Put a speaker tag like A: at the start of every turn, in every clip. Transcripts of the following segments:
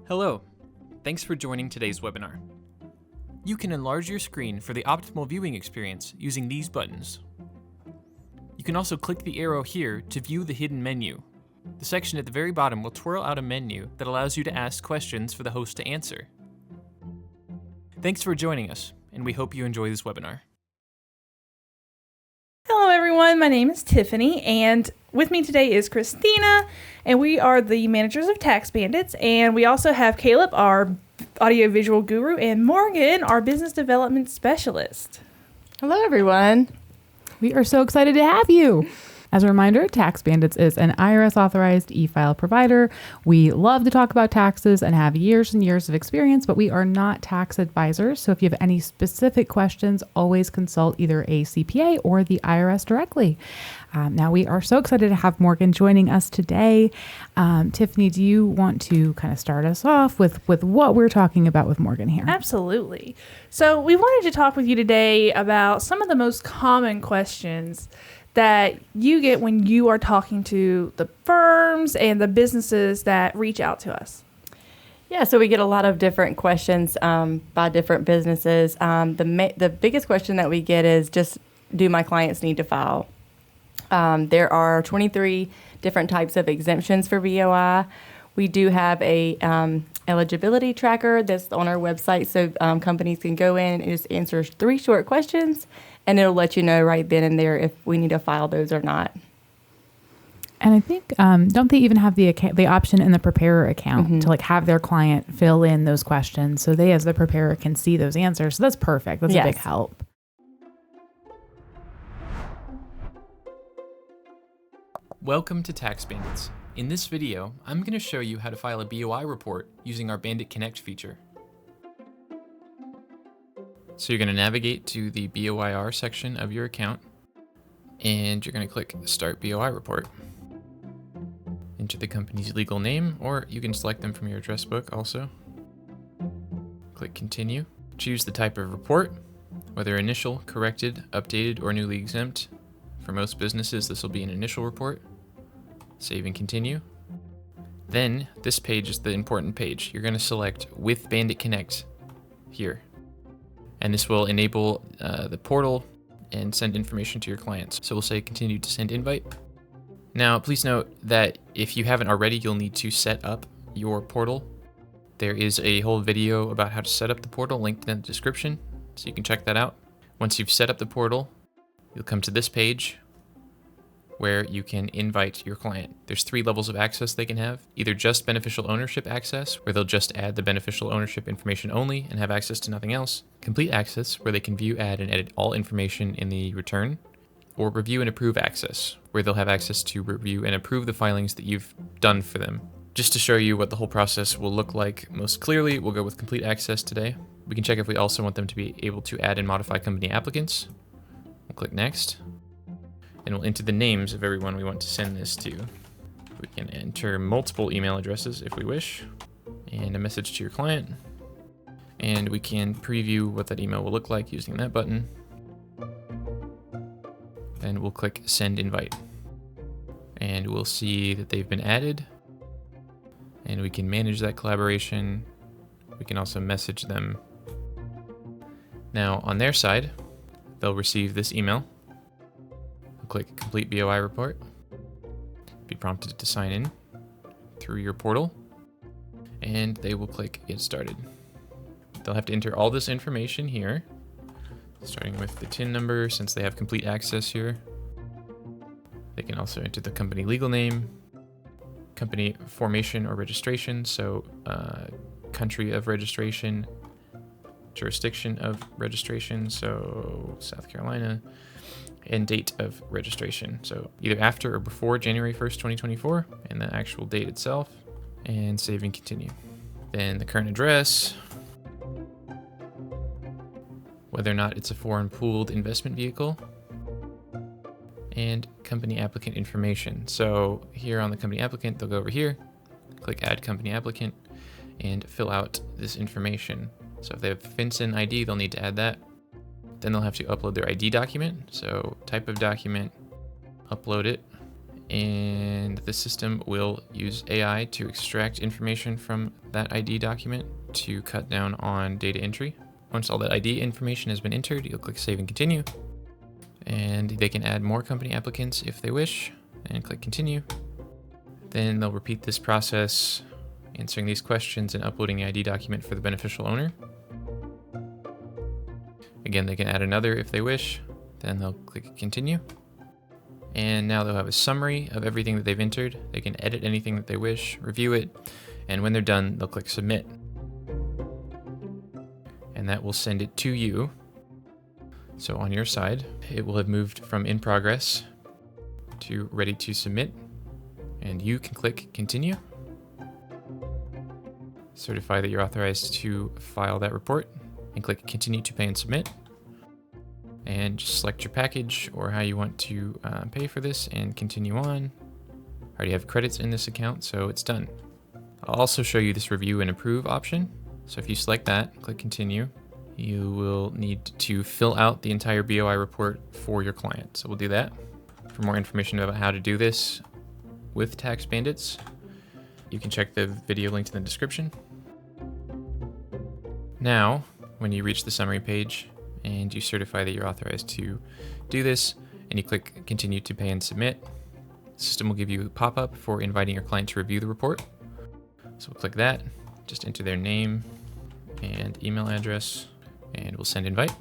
A: Hello, thanks for joining today's webinar. You can enlarge your screen for the optimal viewing experience using these buttons. You can also click the arrow here to view the hidden menu. The section at the very bottom will twirl out a menu that allows you to ask questions for the host to answer. Thanks for joining us, and we hope you enjoy this webinar.
B: Hello everyone, my name is Tiffany, and with me today is Christina, and we are the managers of TaxBandits, and we also have Caleb, our audiovisual guru, and Morgan, our business development specialist.
C: Hello everyone.
D: We are so excited to have you. As a reminder, TaxBandits is an IRS authorized e-file provider. We love to talk about taxes and have years and years of experience, but we are not tax advisors. So if you have any specific questions, always consult either a CPA or the IRS directly. Now we are so excited to have Morgan joining us today. Tiffany, do you want to kind of start us off with what we're talking about with Morgan here?
B: Absolutely. So we wanted to talk with you today about some of the most common questions that you get when you are talking to the firms and the businesses that reach out to us.
C: Yeah, so we get a lot of different questions by different businesses. The biggest question that we get is just, do my clients need to file? There are 23 different types of exemptions for BOI. We do have a eligibility tracker that's on our website, so companies can go in and just answer 3 short questions, and it'll let you know right then and there if we need to file those or not.
D: And I think, don't they even have the option in the preparer account to have their client fill in those questions so they, as the preparer, can see those answers? So that's perfect. That's a big help.
A: Welcome to TaxBandits. In this video, I'm going to show you how to file a BOI report using our Bandit Connect feature. So you're going to navigate to the BOIR section of your account, and you're going to click Start BOI Report. Enter the company's legal name, or you can select them from your address book also. Click Continue. Choose the type of report, whether initial, corrected, updated, or newly exempt. For most businesses, this will be an initial report. Save and continue. Then, this page is the important page. You're going to select With Bandit Connect here. And this will enable the portal and send information to your clients. So we'll say continue to send invite. Now, please note that if you haven't already, you'll need to set up your portal. There is a whole video about how to set up the portal linked in the description, so you can check that out. Once you've set up the portal, you'll come to this page where you can invite your client. There's 3 levels of access they can have. Either just beneficial ownership access, where they'll just add the beneficial ownership information only and have access to nothing else. Complete access, where they can view, add, and edit all information in the return. Or review and approve access, where they'll have access to review and approve the filings that you've done for them. Just to show you what the whole process will look like most clearly, we'll go with complete access today. We can check if we also want them to be able to add and modify company applicants. We'll click next. And we'll enter the names of everyone we want to send this to. We can enter multiple email addresses if we wish, and a message to your client. And we can preview what that email will look like using that button. And we'll click Send Invite. And we'll see that they've been added. And we can manage that collaboration. We can also message them. Now, on their side, they'll receive this email. Click Complete BOI Report. Be prompted to sign in through your portal, and they will click Get Started. They'll have to enter all this information here, starting with the TIN number since they have complete access here. They can also enter the company legal name, company formation or registration, so country of registration, jurisdiction of registration, so South Carolina, and date of registration. So either after or before January 1st, 2024, and the actual date itself, and save and continue. Then the current address, whether or not it's a foreign pooled investment vehicle, and company applicant information. So here on the company applicant, they'll go over here, click Add Company Applicant, and fill out this information. So if they have FinCEN ID, they'll need to add that. Then they'll have to upload their ID document. So type of document, upload it, and the system will use AI to extract information from that ID document to cut down on data entry. Once all that ID information has been entered, you'll click Save and Continue, and they can add more company applicants if they wish, and click Continue. Then they'll repeat this process, answering these questions and uploading the ID document for the beneficial owner. Again, they can add another if they wish, then they'll click Continue. And now they'll have a summary of everything that they've entered. They can edit anything that they wish, review it, and when they're done, they'll click Submit. And that will send it to you. So on your side, it will have moved from in progress to ready to submit, and you can click Continue. Certify that you're authorized to file that report, and click Continue to Pay and Submit. And just select your package or how you want to pay for this and continue on. I already have credits in this account, so it's done. I'll also show you this review and approve option. So if you select that, click Continue, you will need to fill out the entire BOI report for your client. So we'll do that. For more information about how to do this with TaxBandits, you can check the video linked in the description. Now, when you reach the summary page, and you certify that you're authorized to do this, and you click Continue to Pay and Submit, the system will give you a pop-up for inviting your client to review the report. So we'll click that, just enter their name and email address, and we'll send invite.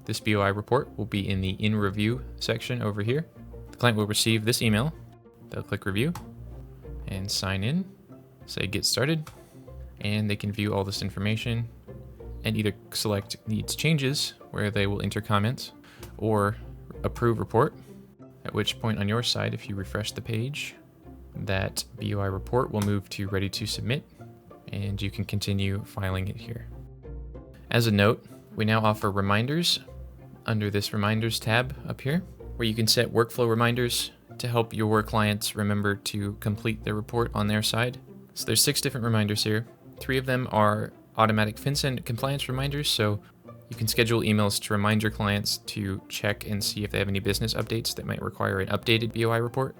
A: This BOI report will be in the In Review section over here. The client will receive this email. They'll click Review and sign in, say Get Started, and they can view all this information and either select Needs Changes, where they will enter comments, or Approve Report, at which point on your side, if you refresh the page, that BOI report will move to Ready to Submit, and you can continue filing it here. As a note, we now offer reminders under this Reminders tab up here, where you can set workflow reminders to help your clients remember to complete their report on their side. So there's 6 different reminders here. 3 of them are automatic FinCEN compliance reminders, so you can schedule emails to remind your clients to check and see if they have any business updates that might require an updated BOI report.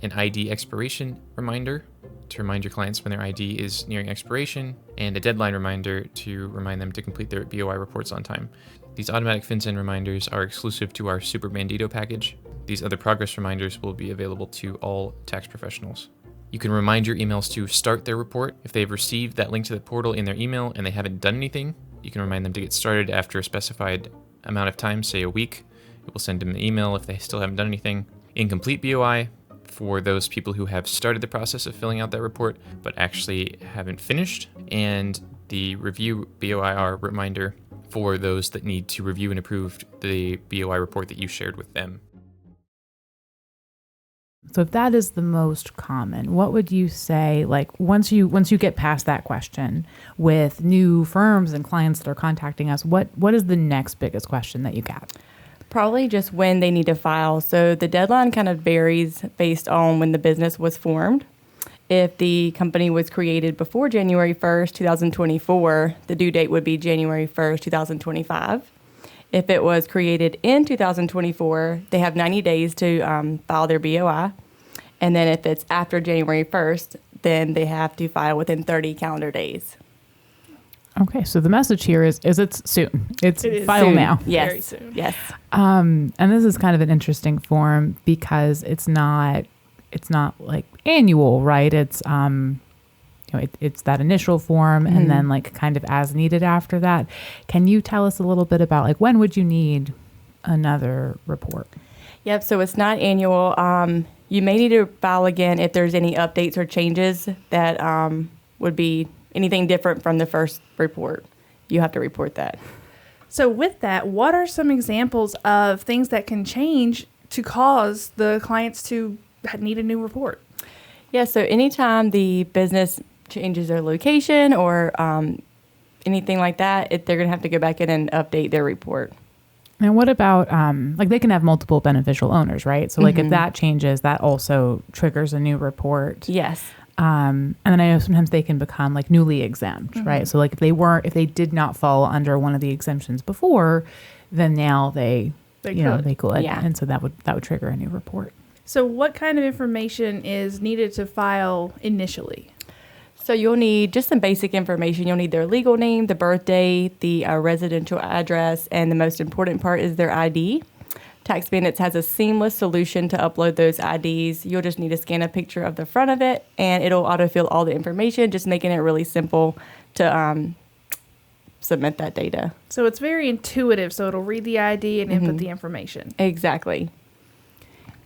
A: An ID expiration reminder to remind your clients when their ID is nearing expiration, and a deadline reminder to remind them to complete their BOI reports on time. These automatic FinCEN reminders are exclusive to our Super Bandito package. These other progress reminders will be available to all tax professionals. You can remind your emails to start their report. If they've received that link to the portal in their email and they haven't done anything, you can remind them to get started after a specified amount of time, say a week. It will send them an email if they still haven't done anything. Incomplete BOI for those people who have started the process of filling out that report but actually haven't finished, and the review BOIR reminder for those that need to review and approve the BOI report that you shared with them.
D: So if that is the most common, what would you say, like once you get past that question with new firms and clients that are contacting us, what is the next biggest question that you get?
C: Probably just when they need to file. So the deadline kind of varies based on when the business was formed. If the company was created before January 1st, 2024, the due date would be January 1st, 2025. If it was created in 2024, they have 90 days to file their BOI. And then if it's after January 1st, then they have to file within 30 calendar days.
D: Okay, so the message here is it's soon. It is file
B: soon.
D: now.
C: Yes.
B: Very soon.
C: Yes.
D: And this is kind of an interesting form because it's not like annual, right? It's it's that initial form and then like kind of as needed after that. Can you tell us a little bit about like when would you need another report?
C: Yep. So it's not annual. You may need to file again if there's any updates or changes that would be anything different from the first report. You have to report that.
B: So with that, what are some examples of things that can change to cause the clients to need a new report?
C: Yeah, so anytime the business changes their location or anything like that, they're going to have to go back in and update their report.
D: And what about, like they can have multiple beneficial owners, right? So like if that changes, that also triggers a new report.
C: Yes.
D: And then I know sometimes they can become like newly exempt, right? So like if they did not fall under one of the exemptions before, then now they could.
C: Yeah.
D: And so that would trigger a new report.
B: So what kind of information is needed to file initially?
C: So you'll need just some basic information. You'll need their legal name, the birthday, the residential address, and the most important part is their ID. TaxBandits has a seamless solution to upload those IDs. You'll just need to scan a picture of the front of it, and it'll autofill all the information, just making it really simple to submit that data.
B: So it's very intuitive. So it'll read the ID and input the information.
C: Exactly.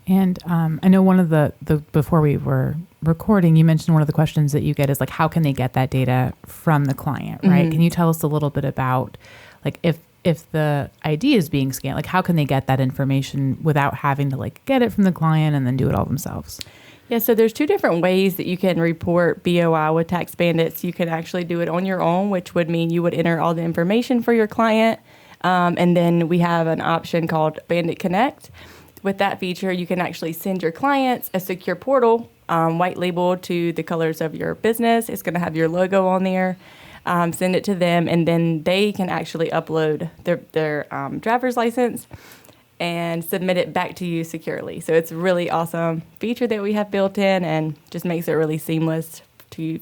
D: And I know one of the before we were recording, you mentioned one of the questions that you get is like, how can they get that data from the client, right? Can you tell us a little bit about like if the ID is being scanned, like how can they get that information without having to like get it from the client and then do it all themselves?
C: Yeah, so there's two different ways that you can report BOI with TaxBandits. You can actually do it on your own, which would mean you would enter all the information for your client. And then we have an option called Bandit Connect. With that feature, you can actually send your clients a secure portal, white labeled to the colors of your business. It's going to have your logo on there. Send it to them, and then they can actually upload their driver's license and submit it back to you securely. So it's a really awesome feature that we have built in and just makes it really seamless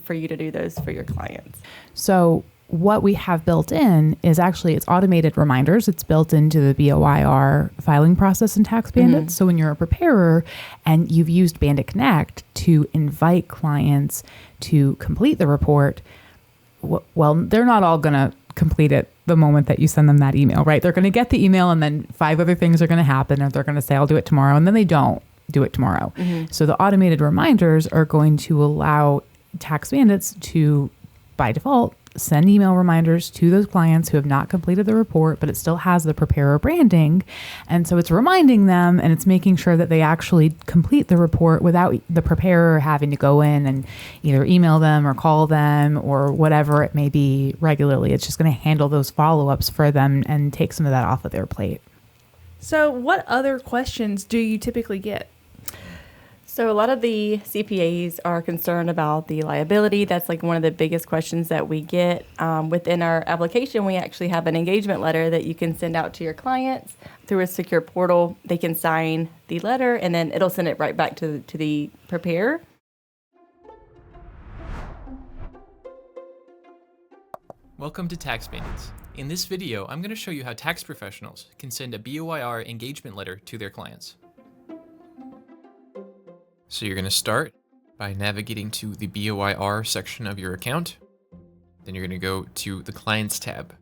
C: for you to do those for your clients.
D: So what we have built in is actually it's automated reminders. It's built into the BOIR filing process in TaxBandits. So when you're a preparer and you've used Bandit Connect to invite clients to complete the report, well, they're not all going to complete it the moment that you send them that email, right? They're going to get the email and then 5 other things are going to happen, or they're going to say, I'll do it tomorrow. And then they don't do it tomorrow. So the automated reminders are going to allow TaxBandits to, by default, send email reminders to those clients who have not completed the report, but it still has the preparer branding. And so it's reminding them and it's making sure that they actually complete the report without the preparer having to go in and either email them or call them or whatever it may be regularly. It's just going to handle those follow-ups for them and take some of that off of their plate.
B: So what other questions do you typically get?
C: So a lot of the CPAs are concerned about the liability. That's like one of the biggest questions that we get. Within our application, we actually have an engagement letter that you can send out to your clients through a secure portal. They can sign the letter, and then it'll send it right back to the preparer.
A: Welcome to TaxBandits. In this video, I'm going to show you how tax professionals can send a BOIR engagement letter to their clients. So you're going to start by navigating to the BOIR section of your account. Then you're going to go to the Clients tab.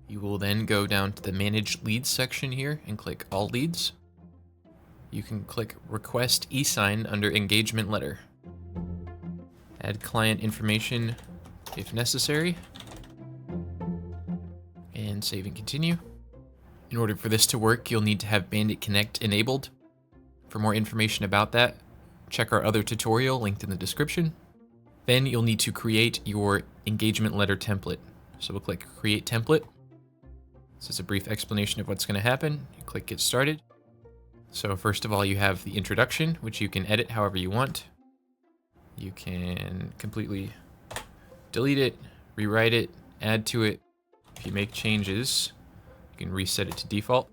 A: You will then go down to the Manage Leads section here and click All Leads. You can click Request e-sign under Engagement Letter. Add client information if necessary. And save and continue. In order for this to work, you'll need to have Bandit Connect enabled. For more information about that, check our other tutorial linked in the description. Then you'll need to create your engagement letter template. So we'll click Create Template. This is a brief explanation of what's going to happen. You click Get Started. So first of all, you have the introduction, which you can edit however you want. You can completely delete it, rewrite it, add to it. If you make changes, you can reset it to default.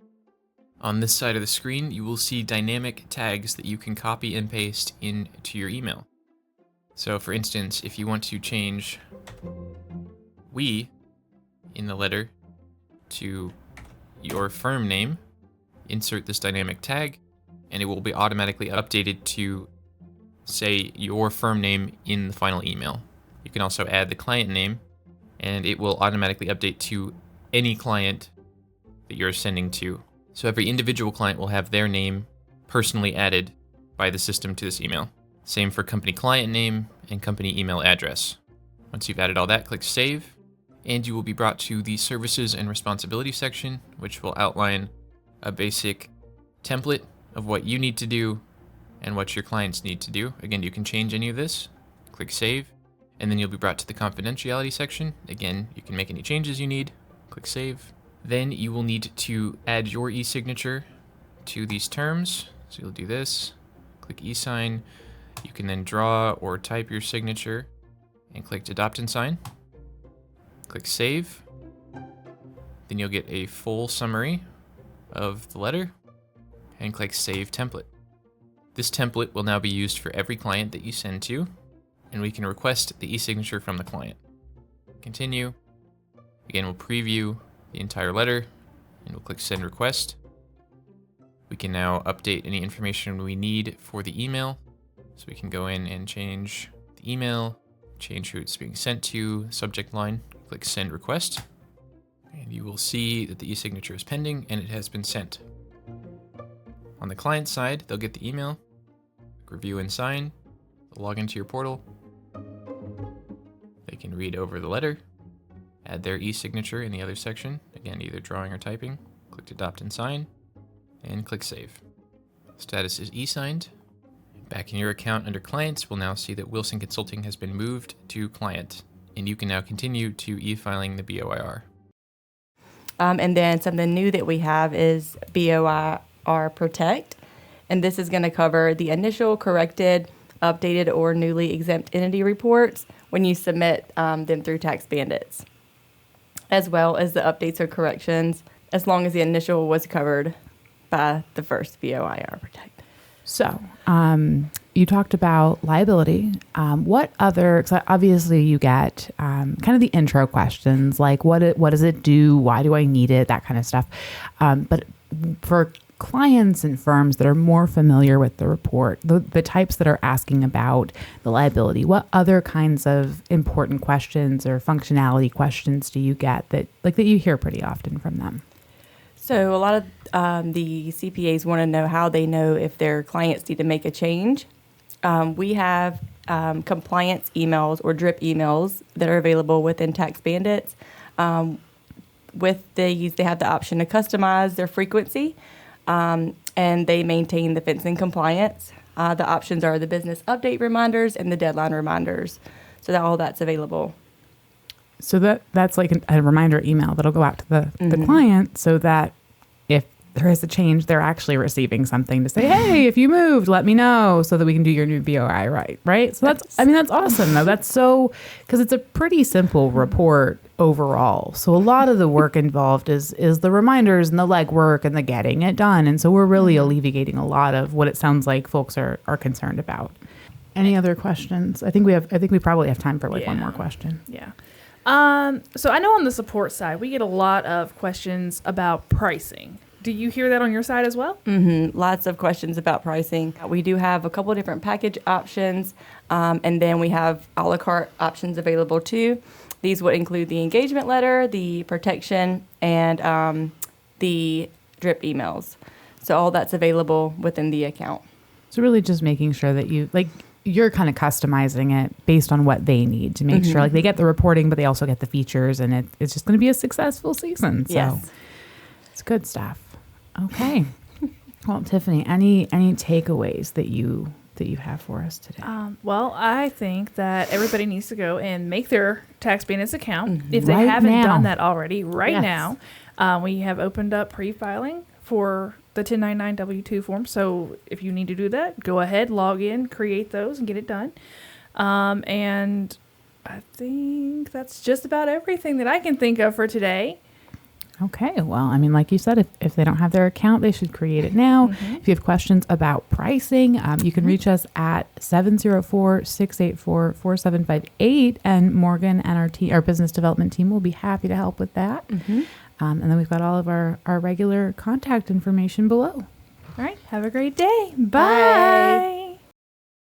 A: On this side of the screen, you will see dynamic tags that you can copy and paste into your email. So for instance, if you want to change "we" in the letter to your firm name, insert this dynamic tag, and it will be automatically updated to say your firm name in the final email. You can also add the client name, and it will automatically update to any client that you're sending to. So every individual client will have their name personally added by the system to this email. Same for company client name and company email address. Once you've added all that, click Save, and you will be brought to the Services and Responsibility section, which will outline a basic template of what you need to do and what your clients need to do. Again, you can change any of this. Click Save, and then you'll be brought to the Confidentiality section. Again, you can make any changes you need. Click Save. Then you will need to add your e-signature to these terms. So you'll do this, click e-sign. You can then draw or type your signature and click Adopt and Sign. Click Save. Then you'll get a full summary of the letter and click Save Template. This template will now be used for every client that you send to, and we can request the e-signature from the client. Continue. Again, we'll preview the entire letter, and we'll click Send Request. We can now update any information we need for the email. So we can go in and change the email, change who it's being sent to, subject line, click Send Request, and you will see that the e-signature is pending and it has been sent. On the client side, they'll get the email, review and sign, they'll log into your portal, they can read over the letter, add their e-signature in the other section, again either drawing or typing, click Adopt and Sign, and click Save. Status is e-signed. Back in your account under Clients, we'll now see that Wilson Consulting has been moved to Client, and you can now continue to e-filing the BOIR.
C: And then something new that we have is BOIR Protect, and this is going to cover the initial, corrected, updated, or newly exempt entity reports when you submit them through TaxBandits, as well as the updates or corrections, as long as the initial was covered by the first BOIR Protect.
D: So, you talked about liability. What other, 'cause obviously you get kind of the intro questions, like what does it do? Why do I need it? That kind of stuff. But for clients and firms that are more familiar with the report, the types that are asking about the liability, what other kinds of important questions or functionality questions do you get that you hear pretty often from them?
C: So a lot of the CPAs want to know how they know if their clients need to make a change. We have compliance emails or drip emails that are available within TaxBandits. With these, they have the option to customize their frequency, and they maintain the fencing compliance. The options are the business update reminders and the deadline reminders. So all that's available.
D: So that's like a reminder email that'll go out to the client, so that if there is a change, they're actually receiving something to say, hey, if you moved, let me know so that we can do your new BOI right? So that's awesome though. That's so, because it's a pretty simple report overall. So a lot of the work involved is the reminders and the legwork and the getting it done. And so we're really alleviating a lot of what it sounds like folks are concerned about. Any other questions? I think we probably have time for one more question.
B: Yeah. So I know on the support side, we get a lot of questions about pricing. Do you hear that on your side as well?
C: Mm-hmm. Lots of questions about pricing. We do have a couple of different package options, and then we have a la carte options available too. These would include the engagement letter, the protection, and the drip emails. So all that's available within the account.
D: So really just making sure that you're kind of customizing it based on what they need to make sure they get the reporting, but they also get the features, and it's just going to be a successful season. So
C: yes.
D: It's good stuff. Okay. Well, Tiffanie, any takeaways that you have for us today?
B: Well, I think that everybody needs to go and make their TaxBandits account if they
D: Right
B: haven't
D: now.
B: done that already. Right
D: Yes.
B: now, we have opened up pre-filing for the 1099 W-2 form. So if you need to do that, go ahead, log in, create those, and get it done. And I think that's just about everything that I can think of for today.
D: Okay. Well, I mean, like you said, if they don't have their account, they should create it now. If you have questions about pricing, you can reach us at 704-684-4758, and Morgan and our business development team will be happy to help with that. And then we've got all of our regular contact information below.
B: All right. Have a great day.
C: Bye.